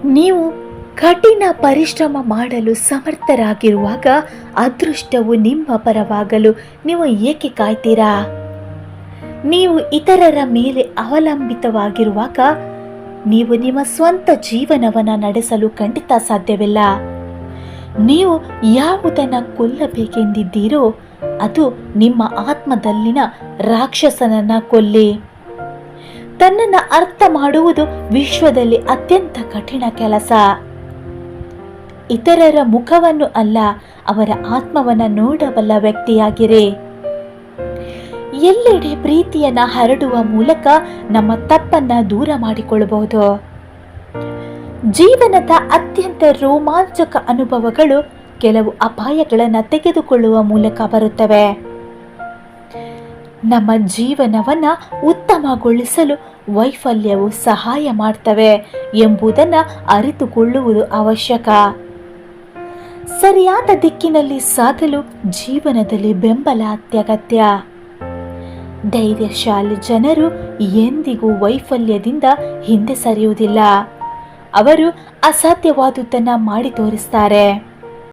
ನೀವು ಕಠಿಣ ಪರಿಶ್ರಮ ಮಾಡಲು ಸಮರ್ಥರಾಗಿರುವಾಗ ಅದೃಷ್ಟವು ನಿಮ್ಮ ಪರವಾಗಲು ನೀವು ಏಕೆ ಕಾಯ್ತೀರಾ? ನೀವು ಇತರರ ಮೇಲೆ ಅವಲಂಬಿತವಾಗಿರುವಾಗ ನೀವು ನಿಮ್ಮ ಸ್ವಂತ ಜೀವನವನ್ನು ನಡೆಸಲು ಖಂಡಿತ ಸಾಧ್ಯವಿಲ್ಲ. ನೀವು ಯಾವುದನ್ನು ಕೊಲ್ಲಬೇಕೆಂದಿದ್ದೀರೋ ಅದು ನಿಮ್ಮ ಆತ್ಮದಲ್ಲಿನ ರಾಕ್ಷಸನನ್ನು ಕೊಲ್ಲಿ. ತನ್ನನ್ನು ಅರ್ಥ ಮಾಡುವುದು ವಿಶ್ವದಲ್ಲಿ ಅತ್ಯಂತ ಕಠಿಣ ಕೆಲಸ. ಇತರರ ಮುಖವನ್ನು ಅಲ್ಲ, ಅವರ ಆತ್ಮವನ್ನು ನೋಡಬಲ್ಲ ವ್ಯಕ್ತಿಯಾಗಿರಿ. ಎಲ್ಲೆಡೆ ಪ್ರೀತಿಯನ್ನು ಹರಡುವ ಮೂಲಕ ನಮ್ಮ ತಪ್ಪನ್ನು ದೂರ ಮಾಡಿಕೊಳ್ಳಬಹುದು. ಜೀವನದ ಅತ್ಯಂತ ರೋಮಾಂಚಕ ಅನುಭವಗಳು ಕೆಲವು ಅಪಾಯಗಳನ್ನು ತೆಗೆದುಕೊಳ್ಳುವ ಮೂಲಕ ಬರುತ್ತವೆ. ನಮ್ಮ ಜೀವನವನ್ನು ಉತ್ತಮಗೊಳಿಸಲು ವೈಫಲ್ಯವು ಸಹಾಯ ಮಾಡ್ತವೆ ಎಂಬುದನ್ನು ಅರಿತುಕೊಳ್ಳುವುದು ಅವಶ್ಯಕ. ಸರಿಯಾದ ದಿಕ್ಕಿನಲ್ಲಿ ಸಾಗಲು ಜೀವನದಲ್ಲಿ ಬೆಂಬಲ ಅತ್ಯಗತ್ಯ. ಧೈರ್ಯಶಾಲಿ ಜನರು ಎಂದಿಗೂ ವೈಫಲ್ಯದಿಂದ ಹಿಂದೆ ಸರಿಯುವುದಿಲ್ಲ. ಅವರು ಅಸಾಧ್ಯವಾದುದನ್ನು ಮಾಡಿ ತೋರಿಸ್ತಾರೆ.